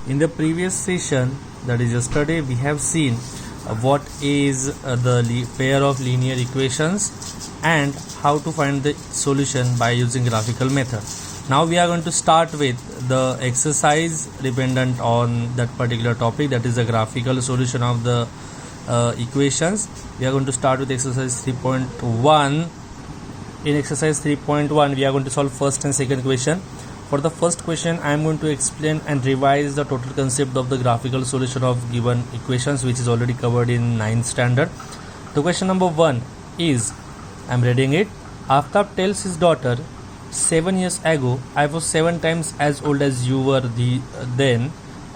In the previous session, that is yesterday, we have seen what is the pair of linear equations and how to find the solution by using graphical method. Now we are going to start with the exercise dependent on that particular topic, that is the graphical solution of the equations. We are going to start with exercise 3.1. In exercise 3.1, we are going to solve first and second question. For the first question, I am going to explain and revise the total concept of the graphical solution of given equations, which is already covered in 9th standard. The question number 1 is, I am reading it. Aftab tells his daughter, 7 years ago, I was 7 times as old as you were then.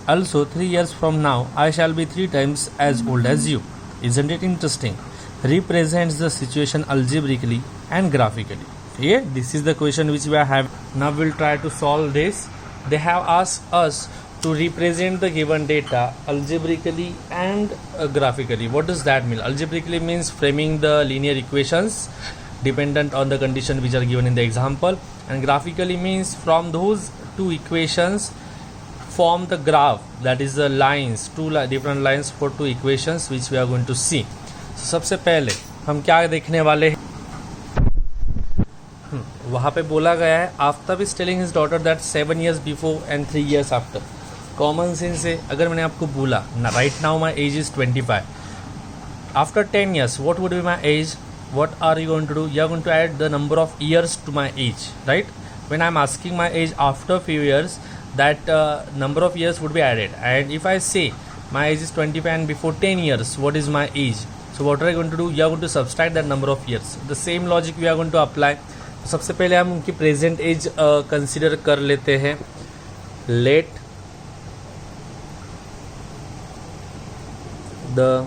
Also, 3 years from now, I shall be 3 times as old as you. Isn't it interesting? Represents the situation algebraically and graphically. Yeah, this is the question which we have. Now we'll try to solve this. They have asked us to represent the given data algebraically and graphically. What does that mean? Algebraically means framing the linear equations dependent on the condition which are given in the example, and graphically means from those two equations form the graph, that is the lines, different lines for two equations which we are going to see. So सबसे पहले हम क्या देखने वाले हैं, वहाँ पे बोला गया है Aftab is telling his daughter that 7 years before and 3 years after. Common sense से अगर मैंने आपको बोला right now my age is 25, after 10 years what would be my age, what are you going to do? You are going to add the number of years to my age, right? When I am asking my age after few years, that number of years would be added. And if I say my age is 25 and before 10 years, what is my age? So what are you going to do? You are going to subtract that number of years. The same logic we are going to apply. सबसे पहले हम उनकी present as consider कर लेते हैं. Let the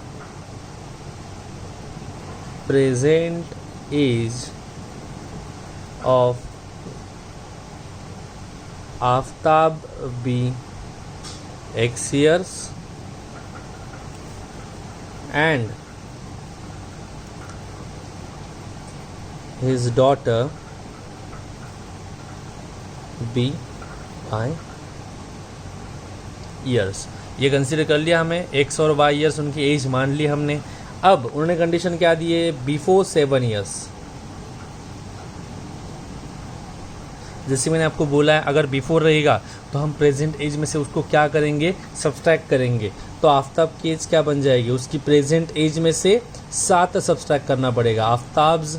present age of Aftab be X years and his daughter be Y years. ये consider कर लिया हमें, X और Y years उनकी एज मान ली हमने. अब उन्होंने कंडीशन क्या दी है, बिफोर 7 years. जैसे मैंने आपको बोला है अगर बिफोर रहेगा तो हम प्रेजेंट एज में से उसको क्या करेंगे, सब्सट्रैक्ट करेंगे. तो आफ्ताब की एज क्या बन जाएगी, उसकी प्रेजेंट एज में से 7 सब्सट्रैक्ट करना पड़ेगा. Aftab's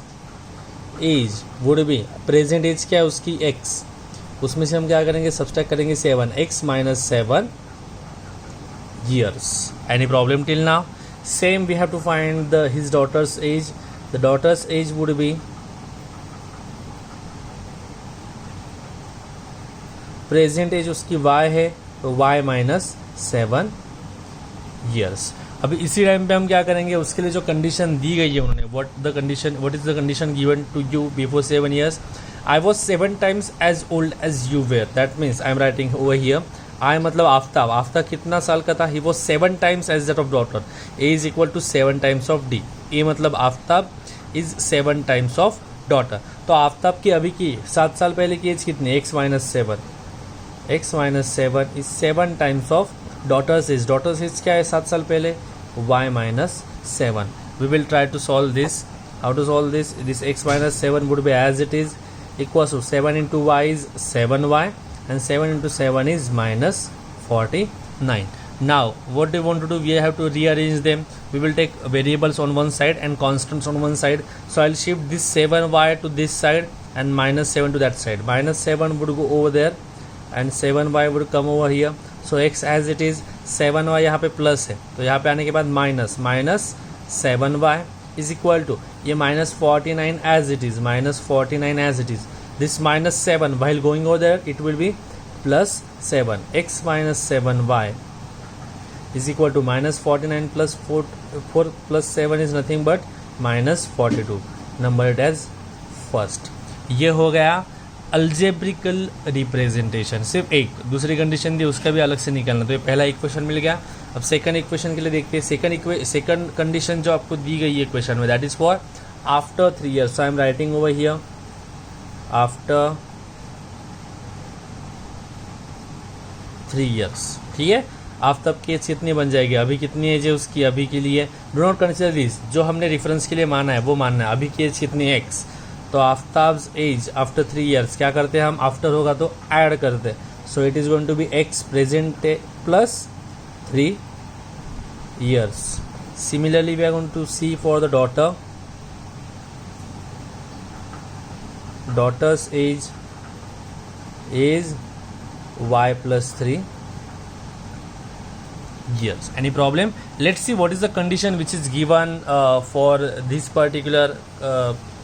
age would be, present age क्या है उसकी X, उसमें से हम क्या करेंगे, सब्सट्रैक्ट करेंगे 7, X - 7 years. Any problem till now? Same we have to find his daughter's age. The daughter's age would be present age उसकी y है तो y - 7 years. अभी इसी टाइम पे हम क्या करेंगे, उसके लिए जो कंडीशन दी गई है उन्होंने, what is the condition given to you before 7 years? I was 7 times as old as you were. That means I am writing over here I मतलब आफ्ताब कितना साल का था, he was 7 times as that of daughter. A is equal to 7 times of D. A मतलब Aftab is 7 times of daughter. तो आफ्ताब की अभी की 7 साल पहले की एज कितनी, X - 7. X - 7 is 7 times of daughter's age. Daughter's age क्या है 7 साल पहले, Y - 7. We will try to solve this. How to solve this? This X - 7 would be as it is equal to 7 into Y is 7Y. And 7 into 7 is -49. Now what do you want to do? We have to rearrange them. We will take variables on one side and constants on one side. So I'll shift this 7y to this side and -7 to that side. -7 would go over there and 7y would come over here. So x as it is, 7y यहाँ पे plus है तो यहाँ पे आने के बाद -7y is equal to ये -49 as it is, -49 as it is. This -7 while going over there it will be +7. X - 7y is equal to -49 plus 4 plus 7 is nothing but -42. Number it as first. ये हो गया algebraical representation. सिर्फ एक दूसरी condition दी उसका भी अलग से निकालना. तो ये पहला इक्वेशन मिल गया. अब सेकंड इक्वेशन के लिए देखते हैं. सेकंड कंडीशन जो आपको दी गई है इक्वेशन में, that is for after 3 years. So I am writing over here after 3 years, ठीक है। आफ्ताब की एज कितनी बन जाएगी, अभी कितनी एज है उसकी, अभी के लिए डू नॉट कंसिडर दिस, जो हमने रेफरेंस के लिए माना है वो मानना है। अभी की एज कितनी है x, तो आफ्ताब्स एज आफ्टर 3 years क्या करते हैं हम, आफ्टर होगा तो ऐड करते हैं, so it is going to be x present plus 3 years. Similarly we are going to see for the daughter's age is y plus 3 years. Any problem? Let's see what is the condition which is given for this particular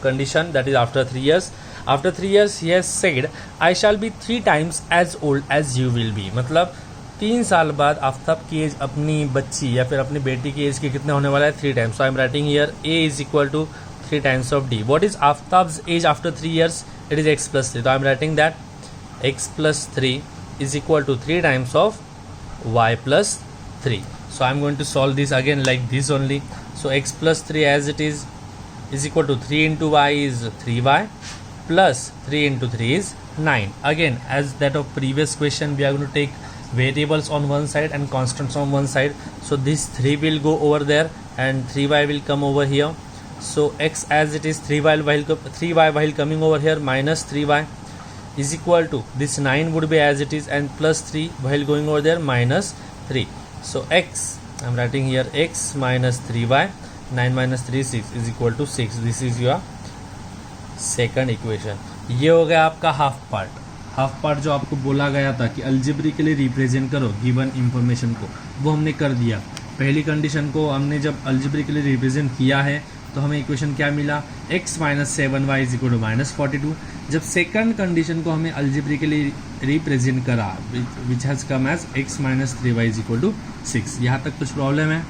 condition, that is after 3 years. After 3 years he has said I shall be 3 times as old as you will be. मतलब 3 साल बाद आफ्ताब की as अपनी बच्ची या फिर अपनी बेटी की एज के कितने होने वाला है, 3 times. So I am writing here a is equal to 3 times of d. What is Aftab's age after 3 years? It is x plus 3. तो I am writing that x plus 3 is equal to 3 times of y plus 3. So I am going to solve this again like this only. So x plus 3 as it is equal to 3 into y is 3y plus 3 into 3 is 9. Again, as that of previous question, we are going to take variables on one side and constants on one side. So this 3 will go over there and 3y will come over here. So x as it is 3y while coming over here minus 3y is equal to this 9 would be as it is and plus 3 while going over there minus 3. So x, I am writing here x minus 3y, 9 minus 3 6 is equal to 6. This is your second equation. ये हो गया आपका half part. Half part जो आपको बोला गया था कि अल्जेब्रिकली रिप्रेजेंट करो गिवन इंफॉर्मेशन को, वो हमने कर दिया. पहली कंडीशन को हमने जब अल्जेब्रिकली रिप्रेजेंट किया है तो हमें इक्वेशन क्या मिला, x minus 7y is equal to minus 42. जब सेकंड कंडीशन को हमें अल्जेब्रिकली रिप्रेजेंट करा which has come as x minus 3y is equal to 6. यहाँ तक कुछ प्रॉब्लम है?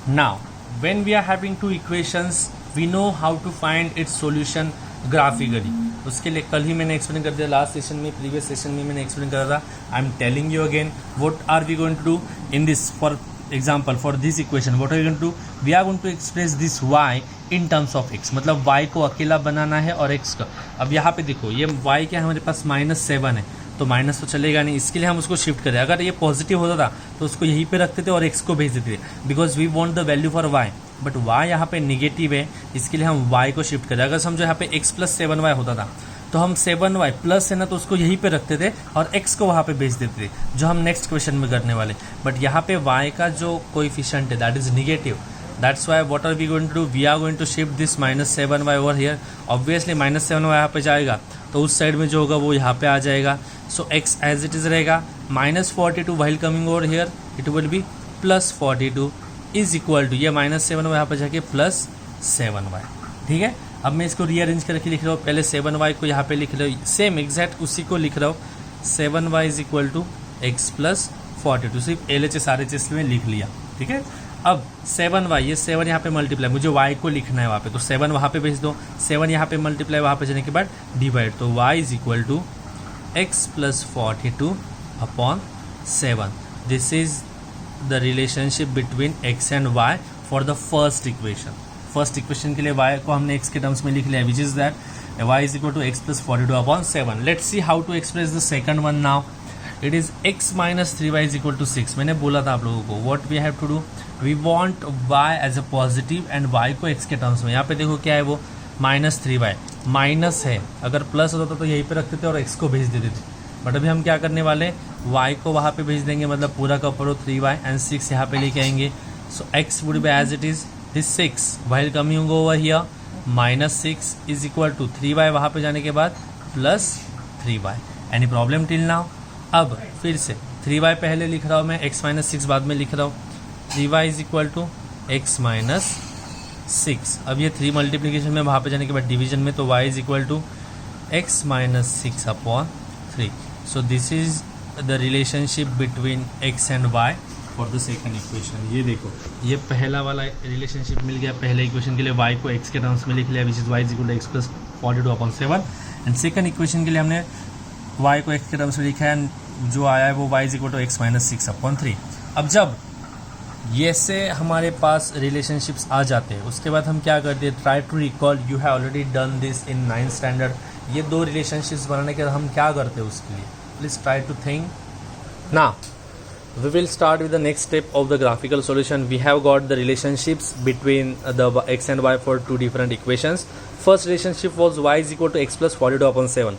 Now when we are having two equations we know how to find its solution graphically. उसके लिए कल ही मैंने एक्सप्लेन कर दिया, लास्ट सेशन में, प्रीवियस सेशन में मैंने एक्सप्लेन करा था. I am telling you again what are we going to do in this. For example for this equation what are we going to do, we are going to express this y in terms of x. मतलब y को अकेला बनाना है और x का. अब यहाँ पे देखो ये y क्या है हमारे पास -7 है, तो माइनस तो चलेगा नहीं, इसके लिए हम उसको शिफ्ट करें. अगर ये पॉजिटिव होता था तो उसको यहीं पे रखते थे और x को भेज देते थे, because we want the value for y. But y यहाँ पे निगेटिव है, इसके लिए हम y को शिफ्ट करें. अगर समझो यहाँ पे x प्लस 7y होता था तो हम 7y प्लस है ना तो उसको यहीं पे रखते थे और x को वहाँ पे भेज देते थे, जो हम नेक्स्ट क्वेश्चन में करने वाले. बट यहाँ पे y का जो कोएफिशिएंट है that is negative. That's why what are we going to do, we are going to shift this -7y over here. Obviously -7y यहाँ पे जाएगा तो उस साइड में जो होगा वो यहाँ पे आ जाएगा. So x as it is रहेगा -42 while coming over here it will be +42 is equal to ये -7y यहाँ पर जाके +7y. ठीक है, अब मैं इसको रीअरेंज करके लिख रहा हूँ. पहले 7y को यहाँ पे लिख रहा हूँ, सेम एग्जैक्ट उसी को लिख रहा हूँ. 7y is equal to x plus 42. सिर्फ LHS RHS में लिख लिया. ठीक है, अब 7y, ये 7 यहाँ पे मल्टीप्लाई, मुझे y को लिखना है वहाँ पे, तो 7 वहाँ पे भेज दो. 7 यहाँ पे मल्टीप्लाई, वहाँ पे जाने के बाद डिवाइड, तो y is equal to x plus 42 upon 7. This is the relationship between x and y for the first equation. First equation के लिए y को हमने x के टर्म्स में लिख लिया, which is that y is equal to x plus 42 upon 7. Let's see how to express the second one now. It is x minus 3y is equal to 6. मैंने बोला था आप लोगों को what we have to do, we want y as a positive and y को x के terms में. यहाँ पे देखो क्या है वो -3y, माइनस है, अगर प्लस होता तो यहीं पे रखते थे और x को भेज देते थे. बट अभी हम क्या करने वाले, y को वहाँ पे भेज देंगे, मतलब पूरा का पूरा 3y एंड 6 यहाँ पे लेके आएंगे. So x would be as it is this 6 while coming over here -6 is equal to 3y वहाँ पे जाने के बाद +3y. Any problem till now? अब फिर से 3y पहले लिख रहा हूँ मैं, x माइनस 6 बाद में लिख रहा हूँ. 3y is equal to x minus 6. अब ये 3 मल्टीप्लीकेशन में, वहाँ पे जाने के बाद डिवीजन में, तो y is equal to x minus 6 upon 3. So this is the relationship between x and y for the second equation. ये देखो, ये पहला वाला रिलेशनशिप मिल गया. पहले इक्वेशन के लिए y को x के टर्म्स में लिख लिया, which is y is equal to x plus 42 upon 7. And second equation के लिए हमने y को x के टर्म्स में लिखा है, जो आया है वो y is equal to x minus 6 upon 3. अब जब ये से हमारे पास रिलेशनशिप्स आ जाते हैं, उसके बाद हम क्या करते हैं, try to recall, you have already done this in 9th standard. ये दो रिलेशनशिप्स बनाने के बाद हम क्या करते हैं उसके लिए, please try to think. Now we will start with the next step of the graphical solution. We have got the relationships between the x and y for two different equations. First relationship was y is equal to x plus 42 upon 7.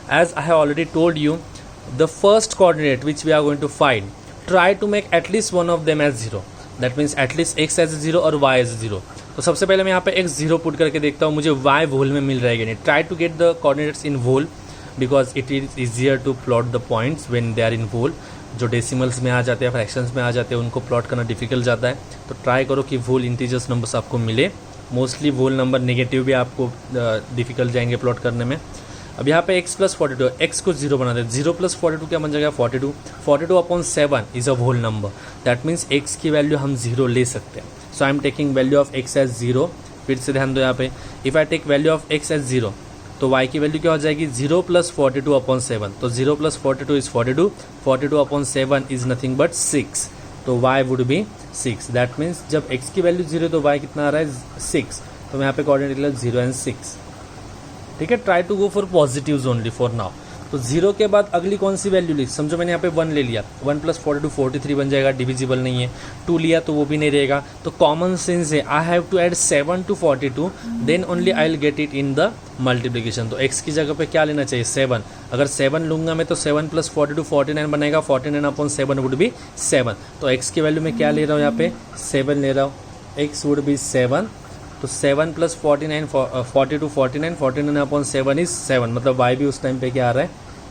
As I have already told you, the first coordinate which we are going to find, try to make at least one of them as 0. That means at least x as 0 और y as 0. तो सबसे पहले मैं यहाँ पे x 0 put करके देखता हूँ मुझे y वोल में मिल रहेगा नहीं. Try to get the coordinates in whole because it is easier to plot the points when they are in whole. जो डेसिमल्स में आ जाते हैं, फ्रैक्शंस में आ जाते हैं, उनको प्लॉट करना डिफिकल्ट जाता है. तो ट्राई करो कि वोल इंटीजर्स नंबर्स आपको मिले. मोस्टली वोल नंबर नेगेटिव भी आपको डिफिकल्ट जाएंगे प्लॉट करने में. अब यहाँ पे x प्लस 42, x को 0 बना देते. 0 प्लस 42 क्या बन जाएगा 42. 42 upon 7 is a whole number. That means x की वैल्यू हम 0 ले सकते हैं. So I am taking value of x as 0. फिर से ध्यान दो यहाँ पे, if I take value of x as 0 तो y की वैल्यू क्या हो जाएगी 0 प्लस 42 अपॉन 7. तो 0 plus 42 is 42. 42 upon 7 is nothing but 6. तो y would be 6. That means जब x की वैल्यू 0 तो y कितना आ रहा है 6. तो मैं यहाँ पे कोऑर्डिनेट लिया 0 एंड 6. ठीक है. Try to go for positives only for now. तो 0 के बाद अगली कौन सी वैल्यू ली. समझो मैंने यहाँ पे 1 ले लिया. 1 प्लस 42 43 बन जाएगा. डिविजिबल नहीं है. 2 लिया तो वो भी नहीं रहेगा. तो कॉमन सेंस है, I have to add 7 to 42 then only I will get it in the multiplication. तो x की जगह पे क्या लेना चाहिए 7. अगर 7 लूंगा मैं तो 7 प्लस 42 49 बनेगा. 49 अपॉन 7 वुड बी 7. तो x की वैल्यू में क्या ले रहा हूँ यहाँ पे 7 ले रहा हूँ. x would B 7. तो 7 प्लस 49 42 49 49 अपॉन 7 इज 7. मतलब y भी उस टाइम पे क्या आ रहा है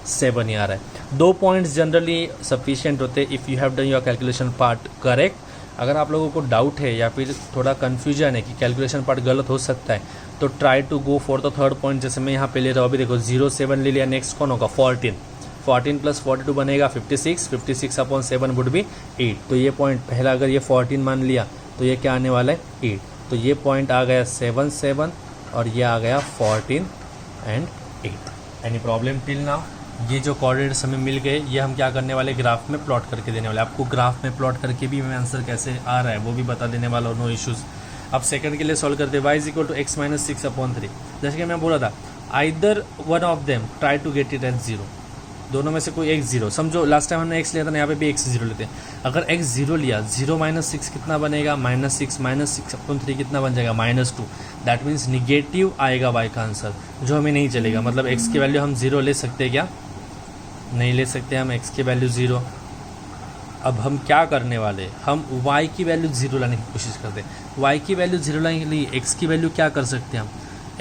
7 ही आ रहा है. 2 पॉइंट्स जनरली सफिशिएंट होते हैं if you have done your calculation part correct. अगर आप लोगों को डाउट है या फिर थोड़ा कन्फ्यूजन है कि कैलकुलेशन पार्ट गलत हो सकता है तो try to go for the third point. जैसे मैं यहाँ पे ले रहा हूँ. अभी देखो 0 7 ले लिया. नेक्स्ट कौन होगा 14. 14 प्लस 42 बनेगा 56. 56 अपॉन 7 वुड बी 8. तो ये पॉइंट पहला अगर ये 14 मान लिया तो ये क्या आने वाला है 8. तो ये पॉइंट आ गया 7 7 और ये आ गया 14 and 8. Any problem till now. ये जो कोऑर्डिनेट्स हमें मिल गए ये हम क्या करने वाले ग्राफ में प्लॉट करके देने वाले. आपको ग्राफ में प्लॉट करके भी मैं आंसर कैसे आ रहा है वो भी बता देने वाला हूँ. No issues. अब सेकंड के लिए सॉल्व करते हैं. y is equal to x minus 6 upon 3. जैसे कि मैं बोला था either one of them try to get it at 0. दोनों में से कोई एक 0. समझो लास्ट टाइम हमने x लिया था ना, यहाँ पे भी x 0 लेते हैं. अगर x 0 लिया 0 माइनस 6 कितना बनेगा माइनस 6 अपॉन 3 कितना बन जाएगा -2. दैट मीन्स निगेटिव आएगा y का आंसर जो हमें नहीं चलेगा. मतलब x की वैल्यू हम 0 ले सकते हैं क्या नहीं ले सकते हम x की वैल्यू 0. अब हम क्या करने वाले हम y की वैल्यू 0 लाने की कोशिश करते हैं. y की वैल्यू 0 लाने के लिए x की वैल्यू क्या कर सकते हैं हम.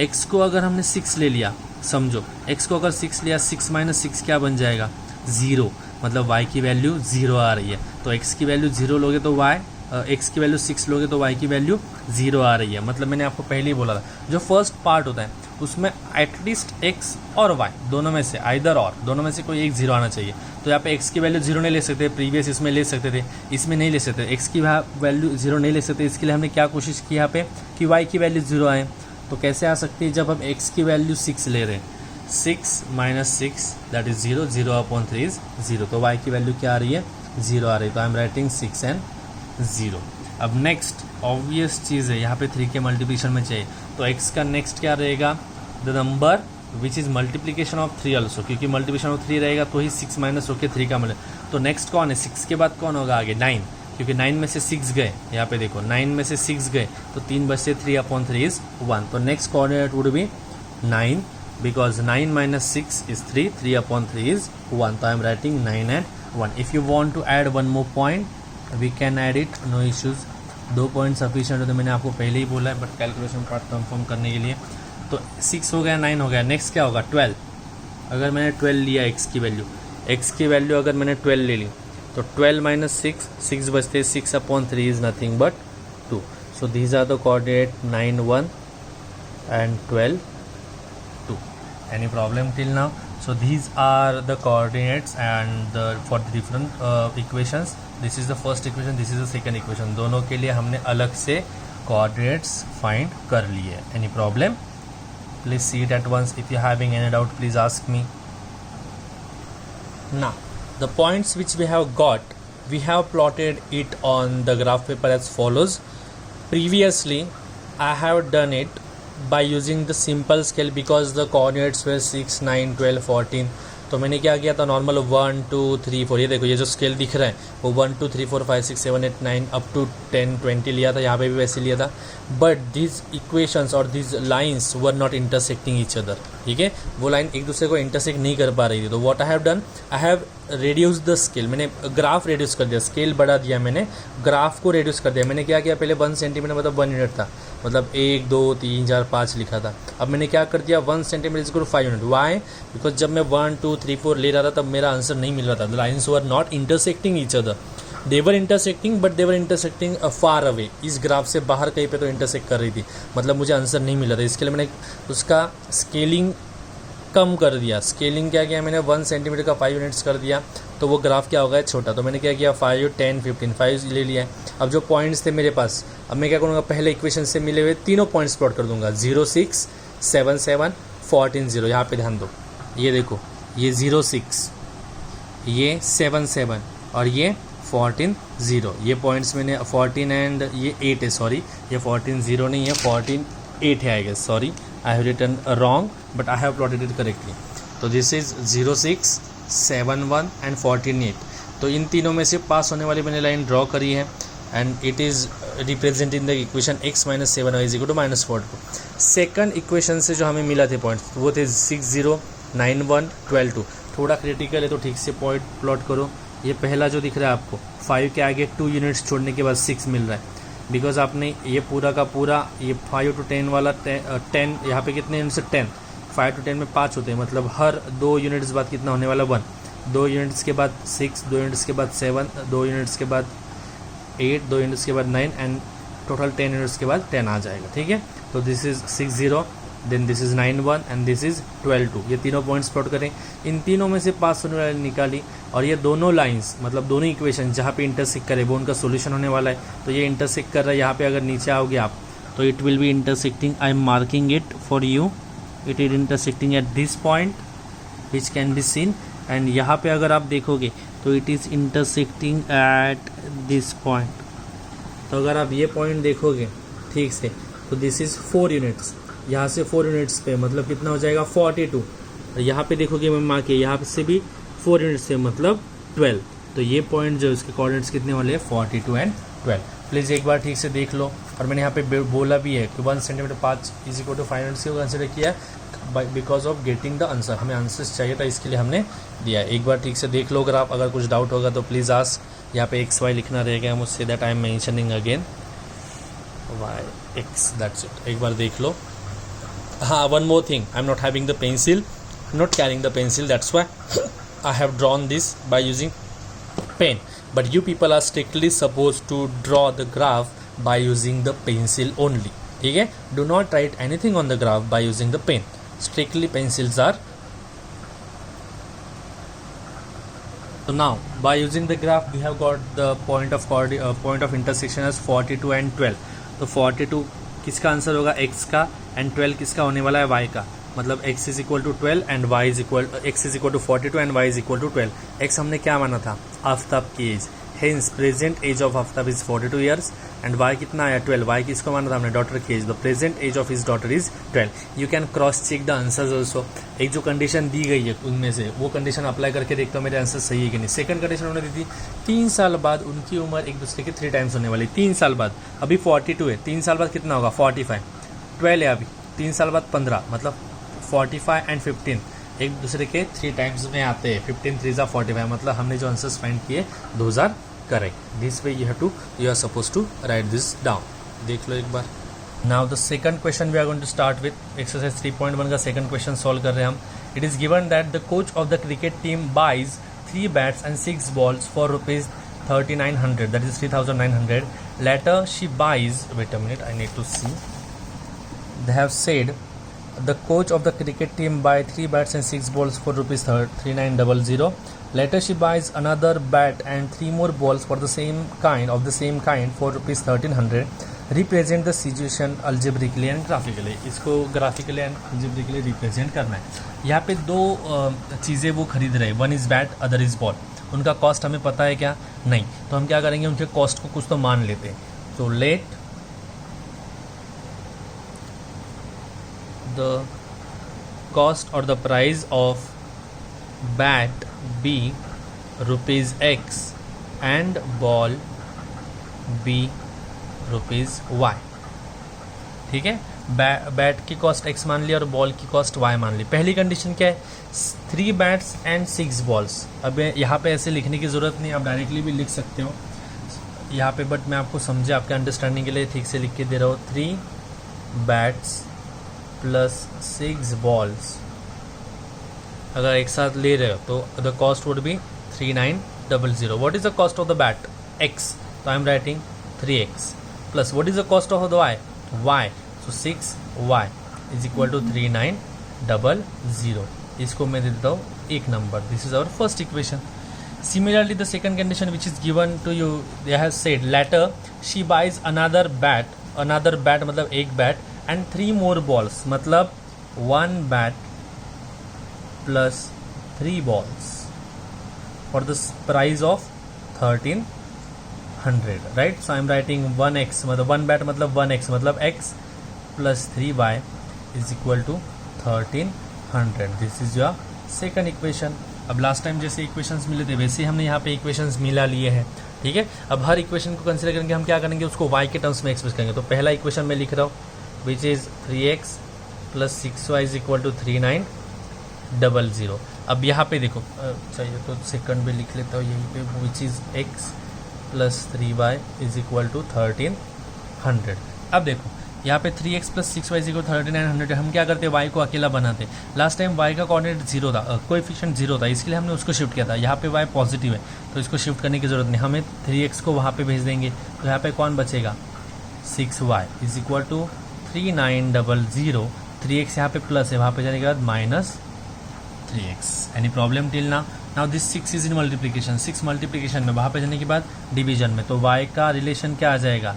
x को अगर हमने 6 ले लिया, समझो x को अगर 6 लिया 6 माइनस 6 क्या बन जाएगा 0. मतलब y की वैल्यू 0 आ रही है. तो x की वैल्यू 0 लोगे तो x की वैल्यू 6 लोगे तो y की वैल्यू 0 आ रही है. मतलब मैंने आपको पहले ही बोला था जो फर्स्ट पार्ट होता है उसमें एटलीस्ट x और y दोनों में से आइदर और दोनों में से कोई एक 0 आना चाहिए. तो यहाँ पे x की वैल्यू 0 नहीं ले सकते. प्रीवियस इसमें ले सकते थे, इसमें नहीं ले सकते. x की वैल्यू 0 नहीं ले सकते. इसके लिए हमने क्या कोशिश की यहाँ पे कि y की वैल्यू 0 आए. तो कैसे आ सकती है जब हम x की वैल्यू 6 ले रहे हैं. 6 minus 6 that is 0. 0 upon 3 is 0. तो y की वैल्यू क्या आ रही है 0 आ रही है. तो आई एम राइटिंग 6 एंड 0. अब नेक्स्ट ऑब्वियस चीज़ है यहाँ पे 3 के मल्टीप्लिकेशन में चाहिए. तो x का नेक्स्ट क्या रहेगा the number which is multiplication of 3 also. क्योंकि मल्टीप्लिकेशन ऑफ 3 रहेगा तो ही 6 माइनस होकर 3 का मिले. तो नेक्स्ट कौन है 6 के बाद कौन होगा आगे 9. क्योंकि 9 में से 6 गए. यहाँ पे देखो 9 में से 6 गए तो 3 बचे 3 अपॉन 3 इज 1. तो next coordinate would be 9 because 9 minus 6 is 3. 3 upon 3 is 1. तो I am writing 9 and 1. If you want to add one more point we can add it. No issues. 2 point sufficient होते मैंने आपको पहले ही बोला है but calculation part confirm करने के लिए. तो 6 हो गया 9 हो गया. नेक्स्ट क्या होगा 12. अगर मैंने 12 लिया x की वैल्यू अगर मैंने 12 ले ली तो 12 माइनस 6 बचते 6 upon 3 is nothing but 2. So these are the coordinate 9 1 and 12 2. Any problem till now. So these are the coordinates and for the different equations. This is the first equation, this is the second equation. दोनों के लिए हमने अलग से coordinates find कर लिए. Any problem? Please see it at once. If you are having any doubt, please ask me. Now, the points which we have got, we have plotted it on the graph paper as follows. Previously, I have done it by using the simple scale because the coordinates were 6, 9, 12, 14. तो मैंने क्या किया था, normal 1 2 3 4, ये देखो ये जो scale दिख रहा है वो 1 2 3 4 5 6 7 8 9 अप टू 10 20 लिया था, यहाँ पे भी वैसे लिया था. बट दिस इक्वेशंस और this lines were not intersecting each other. ठीक है, वो लाइन एक दूसरे को इंटरसेक्ट नहीं कर पा रही थी. तो what I have done, I have reduce the scale. मैंने ग्राफ रेड्यूस कर दिया, स्केल बढ़ा दिया, मैंने ग्राफ को रेड्यूस कर दिया. मैंने क्या किया, पहले 1 सेंटीमीटर मतलब 1 यूनिट था, मतलब 1 2 3 4 5 लिखा था. अब मैंने क्या कर दिया, 1 centimetre is equal to 5 unit. Why? Because जब मैं 1 2 3 4 ले रहा था तब मेरा आंसर नहीं मिल रहा था. The lines were not intersecting each other. They were intersecting but they were intersecting far away. इस ग्राफ से बाहर कहीं पे तो इंटरसेक्ट कर रही थी, मतलब मुझे आंसर नहीं मिल रहा था. इसके लिए मैंने उसका स्केलिंग कम कर दिया. स्केलिंग क्या किया मैंने, 1 सेंटीमीटर का 5 यूनिट्स कर दिया, तो वो ग्राफ क्या होगा छोटा. तो मैंने क्या किया, 5 10 15 5 ले लिया है. अब जो पॉइंट्स थे मेरे पास, अब मैं क्या करूँगा, पहले इक्वेशन से मिले हुए तीनों पॉइंट्स प्लॉट कर दूंगा. 0 6 7 7 14 0. यहाँ पे ध्यान दो, ये देखो, ये 0 6, ये 7 7 और ये 14 0. ये पॉइंट्स मैंने 14 एंड ये 8 है, सॉरी ये 14 0 नहीं है, 14 8 है I guess. Sorry I have written wrong but I have plotted it correctly. तो दिस इज 0 6 7 1 एंड 14 8. तो इन तीनों में से पास होने वाली मैंने लाइन ड्रॉ करी है and it is represent in the equation x minus 7 y is equal to minus 4. Second equation से जो हमें मिला थे पॉइंट्स वो थे 6 0 9 1 12 2. थोड़ा क्रिटिकल है तो ठीक से पॉइंट प्लॉट करो. ये पहला जो दिख रहा है आपको, 5 के आगे 2 यूनिट्स छोड़ने के बाद 6 मिल रहा है, बिकॉज आपने ये पूरा का पूरा ये 5 to 10 वाला 10 यहाँ पे कितने यूनिट्स, 10. 5 to 10 में 5 होते हैं, मतलब हर 2 यूनिट्स बाद कितना होने वाला, 1. 2 यूनिट्स के बाद 6, 2 यूनिट्स के बाद 7, 2 यूनिट्स के बाद 8, 2 यूनिट्स के बाद 9 एंड टोटल 10 यूनिट्स के बाद 10 आ जाएगा. ठीक है, तो this is 6 0, then this is 9 1 and this is 12 2. ये तीनों पॉइंट्स प्लॉट करें. इन तीनों में से पास होने वाली निकाली और ये दोनों लाइंस मतलब दोनों इक्वेशन जहाँ पे इंटरसेक्ट करे वो उनका सोल्यूशन होने वाला है. तो ये इंटरसेक्ट कर रहा है, यहाँ पे अगर नीचे आओगे आप तो it will be intersecting. I am marking it for you. It is intersecting at this point which can be seen. And यहाँ पे अगर आप देखोगे तो it is intersecting at this point. तो अगर आप ये पॉइंट देखोगे ठीक से तो दिस इज़ 4 यूनिट्स. यहाँ से 4 यूनिट्स पे मतलब कितना हो जाएगा, 42. और यहाँ पे देखोगे मैं माँ के यहाँ से भी 4 यूनिट्स से मतलब 12. तो ये पॉइंट जो इसके कोऑर्डिनेट्स कितने वाले हैं, 42 एंड 12. प्लीज़ एक बार ठीक से देख लो. और मैंने यहाँ पे बोला भी है कि 1 centimetre 5 is equal to 5 units को कंसिडर किया because of getting the answer. हमें आंसर्स चाहिए था इसके लिए हमने दिया. एक बार ठीक से देख लो. अगर आप अगर कुछ डाउट होगा तो प्लीज़ आस्क. यहाँ पे XY लिखना रहेगा मुझसे, that I am mentioning again YX, that's it. एक बार देख लो. हाँ, one more thing, I'm not having the pencil, I'm not carrying the pencil, that's why I have drawn this by using pen. But you people are strictly supposed to draw the graph by using the pencil only. ठीक है, do not write anything on the graph by using the pen. Strictly pencils are. So now by using the graph we have got the point of intersection as 42 and 12. तो 42 किसका answer होगा, x का, and 12 किसका होने वाला है, y का. मतलब x is equal to 12 and y is equal, x is equal to 42 and y is equal to 12. x हमने क्या माना था, आफ्ताब की age. Hence present age of Aftab is 42 years and y कितना आया, 12. y किसको माना था हमने, डॉटर की age. The present age of his daughter is 12. You can cross check the answers also. एक जो कंडीशन दी गई है उनमें से वो कंडीशन अप्लाई करके देखता हूँ मेरे आंसर सही है कि नहीं. सेकंड कंडीशन उन्होंने दी थी 3 साल बाद उनकी उम्र एक दूसरे के 3 टाइम्स होने वाली. 3 साल बाद, अभी 42 है, 3 साल बाद कितना होगा, 45. 12 है अभी, 3 साल बाद 15, मतलब 45 एंड 15 एक दूसरे के 3 टाइम्स में आते हैं. 15 3 45, मतलब हमने जो आंसर्स फाइंड किए those are correct. This way you are supposed to write this down. देख लो एक बार. Now the second question we are going to start with. Exercise 3.1 का second question solve कर रहे हैं हम. It is given that the coach of the cricket team buys 3 bats and 6 balls for rupees 3900, that is 3900. Later she buys, wait a minute, I need to see. They have said the coach of the cricket team buy 3 bats and 6 balls for rupees 3900. Later she buys another bat and 3 more balls for the same kind for rupees 1300. Represent the situation algebraically and graphically. इसको graphically and algebraically represent करना है. यहाँ पे 2 चीज़ें वो खरीद रहे हैं. One is bat, other is ball. उनका कॉस्ट हमें पता है क्या, नहीं. तो हम क्या करेंगे, उनके कॉस्ट को कुछ तो मान लेते हैं. तो लेट the cost or the price of bat be rupees x and ball be rupees y. ठीक है, बैट की कॉस्ट x मान ली और बॉल की कॉस्ट y मान ली। पहली कंडीशन क्या है, 3 बैट्स एंड 6 बॉल्स। अब यहाँ पे ऐसे लिखने की ज़रूरत नहीं, आप डायरेक्टली भी लिख सकते हो यहाँ पे, बट मैं आपको समझे आपके अंडरस्टैंडिंग के लिए ठीक से लिख के दे रहा हूँ। 3 बैट्स प्लस 6 बॉल्स अगर एक साथ ले रहे हो तो the cost would be 3900। What is the cost of the bat x, तो I am writing 3x plus what is the cost of the y, so 6y is equal to 3900। इसको मैं दे देता हूँ एक number. This is our first equation. Similarly the second condition which is given to you, they have said later she buys another bat मतलब एक bat and 3 more balls मतलब 1 bat plus 3 balls for the price of 1300, right. So I am writing 1x मतलब 1 bat मतलब 1x मतलब x plus 3y is equal to 1300। This is your second equation. अब last time जैसे equations मिले थे वैसे हमने यहाँ पे इक्वेशंस मिला लिए हैं। ठीक है, अब हर इक्वेशन को कंसिडर करेंगे, हम क्या करेंगे उसको y के टर्म्स में एक्सप्रेस करेंगे। तो पहला इक्वेशन मैं लिख रहा हूँ which is 3x plus 6y is equal to 3900। अब यहाँ पे देखो चाहिए तो सेकंड में लिख लेता हूँ यहीं पे, which is x plus 3y is equal to 1300। अब देखो यहाँ पे 3x plus 6y is equal 3900। हम क्या करते हैं, y को अकेला बनाते। लास्ट टाइम y का कोऑर्डिनेट 0 था, कोएफिशिएंट 0 था, इसके लिए हमने उसको शिफ्ट किया था। यहाँ पे y पॉजिटिव है तो इसको शिफ्ट करने की ज़रूरत नहीं, हमें 3x को वहाँ पे भेज देंगे। तो यहाँ पे कौन बचेगा, 6y is equal to 3900। 3x यहाँ पे प्लस है, वहाँ पे जाने के बाद minus 3x। Any problem till now this 6 is in multiplication, 6 multiplication में, वहाँ पे जाने के बाद डिवीजन में। तो y का रिलेशन क्या आ जाएगा,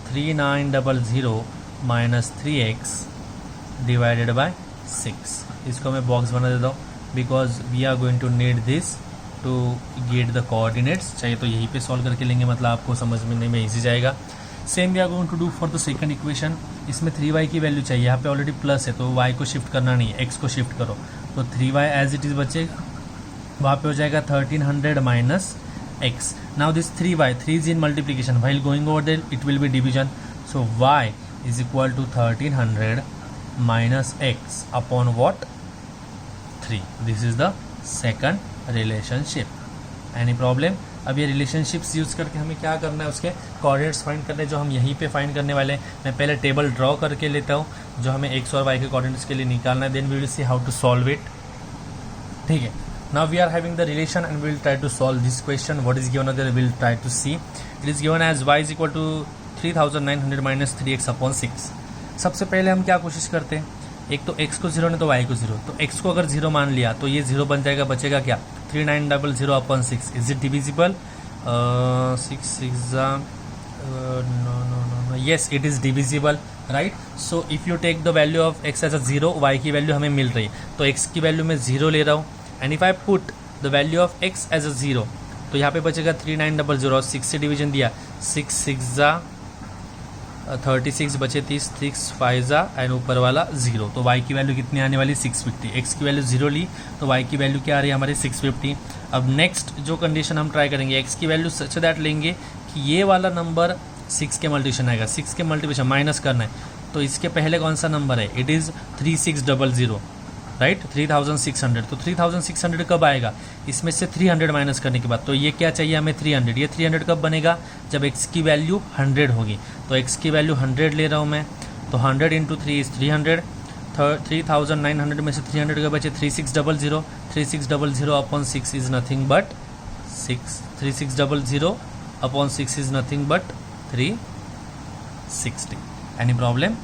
3900 माइनस 3x डिवाइडेड बाय 6। इसको मैं बॉक्स बना देता हूँ because we are going to need this to get the coordinates. चाहिए तो यहीं पे सॉल्व करके लेंगे, मतलब आपको समझने में ईजी जाएगा। Same we are going to do for the second equation. इसमें 3y की वैल्यू चाहिए, यहाँ पे ऑलरेडी प्लस है तो y को शिफ्ट करना नहीं है, x को शिफ्ट करो। तो 3y एज इट इज़ बचेगा, वहाँ पे हो जाएगा 1300 minus x। Now this 3y, 3 is in multiplication, while going over there it will be division. So y is equal to 1300 minus x upon what, 3. This is the second relationship. Any problem? अब ये relationships use करके हमें क्या करना है, उसके coordinates find करने हैं जो हम यहीं पे फाइंड करने वाले हैं। मैं पहले टेबल ड्रॉ करके लेता हूँ जो हमें x और y के कोऑर्डिनेट्स के लिए निकालना है, then we will see how to solve it. ठीक है, now we are having the relation and we will try to solve this question. What is given there, we will try to see. It is given as y is equal to 3900 minus 3x upon 6. सबसे पहले हम क्या कोशिश करते हैं, एक तो x को 0 नहीं तो y को 0। तो x को अगर 0 मान लिया तो ये 0 बन जाएगा, बचेगा क्या, 3900 upon 6. Is it divisible? 6 6 no, yes it is divisible, right? So if you take the value of x as a 0, y की वैल्यू हमें मिल रही है, तो x की वैल्यू मैं 0 ले रहा हूँ। And if I put the value of x as a 0 तो यहाँ पे बचेगा 3900 और 6 से डिवीजन दिया, 6 6 36 बचे 30, 6 5 एंड ऊपर वाला 0। तो y की वैल्यू कितनी आने वाली, 650। x की वैल्यू 0 ली तो y की वैल्यू क्या आ रही है हमारे 650। अब नेक्स्ट जो कंडीशन हम ट्राई करेंगे, x की वैल्यू सच दैट लेंगे कि ये वाला नंबर 6 के मल्टीप्लिकेशन आएगा, 6 के मल्टीप्लिकेशन माइनस करना है। तो इसके पहले कौन सा नंबर है, इट इज़ 3600, राइट, 3600। तो 3600 कब आएगा, इसमें से 300 माइनस करने के बाद। तो ये क्या चाहिए हमें, 300। ये 300 कब बनेगा, जब x की वैल्यू 100 होगी। तो x की वैल्यू 100 ले रहा हूँ मैं, तो 100 इंटू 3 इज़ 300। 3900 में से 300 का बचे 3600। 3600 upon 6 is nothing but 6। 3600 upon 6 is nothing but 360। Any problem?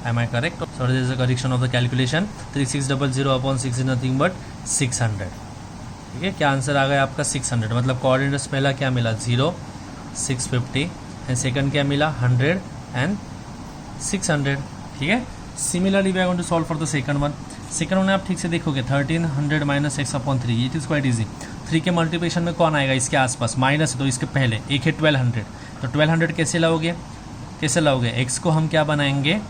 Am I correct? So this is a correction of the calculation. 3600 upon 6 is nothing but 600. ठीक है, क्या आंसर आ गया आपका 600। मतलब कोऑर्डिनेट्स पहला क्या मिला 0 650 एंड सेकंड क्या मिला 100 एंड 600। ठीक है, similarly we are going to solve for the second one. Second one आप ठीक से देखोगे 1300 minus x upon 3, it is quite easy. 3 के मल्टीप्लिकेशन में कौन आएगा, इसके आसपास माइनस है तो इसके पहले एक है 1200। तो 1200 कैसे लाओगे, x को हम क्या बनाएंगे,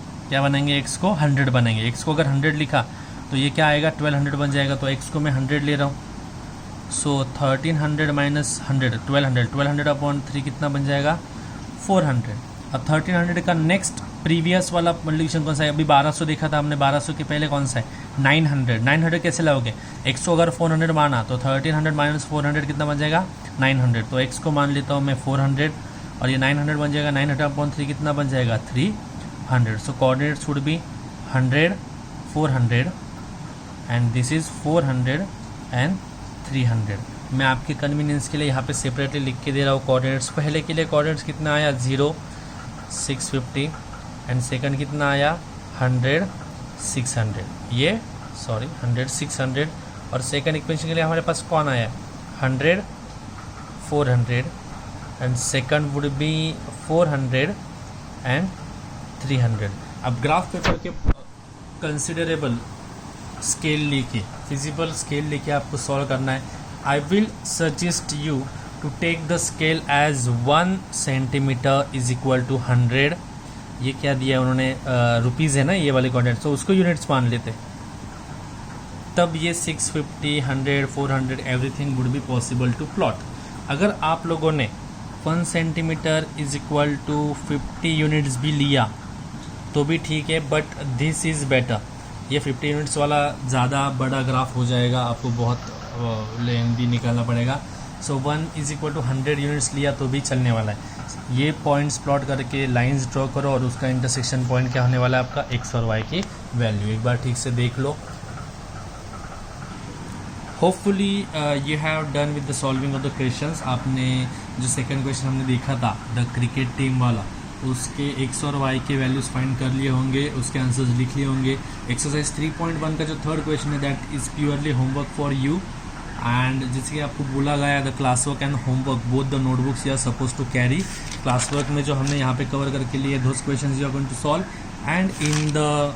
x को 100 बनाएंगे। x को अगर 100 लिखा तो ये क्या आएगा 1200 बन जाएगा। तो x को मैं 100 ले रहा हूँ, सो 1300 माइनस 100 1200, 1200 अपॉन 3 कितना बन जाएगा 400। अब 1300 का नेक्स्ट प्रीवियस वाला मल्टीप्लिकेशन कौन सा है? अभी 1200 देखा था हमने, 1200 के पहले कौन सा है 900। 900 कैसे लाओगे? x को अगर 400 माना तो 1300 माइनस 400 कितना बन जाएगा 900। तो x को मान लेता हूँ मैं 400 और ये 900 बन जाएगा, 900 अपॉन 3 कितना बन जाएगा 300। So coordinates would be 100 400 and this is 400 and 300। मैं आपके कन्वीनियंस के लिए यहाँ पे सेपरेटली लिख के दे रहा हूँ कोऑर्डिनेट्स। पहले के लिए कोऑर्डिनेट्स कितना आया 0 650 एंड सेकंड कितना आया 100 600, ये सॉरी 100 600। और सेकंड इक्वेशन के लिए हमारे पास कौन आया 100 400 and second would be 400 and 300। अब ग्राफ पेपर के कंसिडरेबल स्केल लेके, फिजिबल स्केल लेके आपको सॉल्व करना है। I will suggest you to take the scale as 1 centimetre is equal to 100। ये क्या दिया है उन्होंने, रुपीज़ है ना ये वाले कोऑर्डिनेट्स, तो उसको यूनिट्स मान लेते, तब ये 650 100 400 everything would be possible to plot. अगर आप लोगों ने 1 centimetre is equal to 50 units भी लिया तो भी ठीक है, बट दिस इज़ बेटर। ये 50 यूनिट्स वाला ज़्यादा बड़ा ग्राफ हो जाएगा, आपको बहुत लेंथी निकालना पड़ेगा। सो 1 इज इक्वल टू 100 यूनिट्स लिया तो भी चलने वाला है। ये पॉइंट्स प्लॉट करके लाइंस ड्रॉ करो और उसका इंटरसेक्शन पॉइंट क्या होने वाला है आपका x और y की वैल्यू। एक बार ठीक से देख लो। Hopefully you have done with the solving of the questions. आपने जो सेकंड क्वेश्चन हमने देखा था द क्रिकेट टीम वाला, उसके x और y के वैल्यूज़ फाइंड कर लिए होंगे, उसके आंसर्स लिख लिए होंगे। एक्सरसाइज 3.1 का जो थर्ड क्वेश्चन है that is purely homework for you, and जैसे कि आपको बोला गया the class work and homework both the notebooks you are suppose to carry. Class work में जो हमने यहाँ पे कवर करके लिए those question you are going to solve, and in the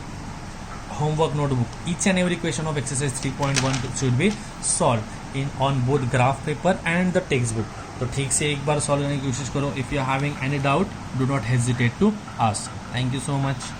homework notebook each and every question of exercise 3.1 should be solved in on both graph paper and the textbook। तो ठीक से एक बार सॉल्व करने की कोशिश करो। If you are having any doubt do not hesitate to ask. Thank you so much.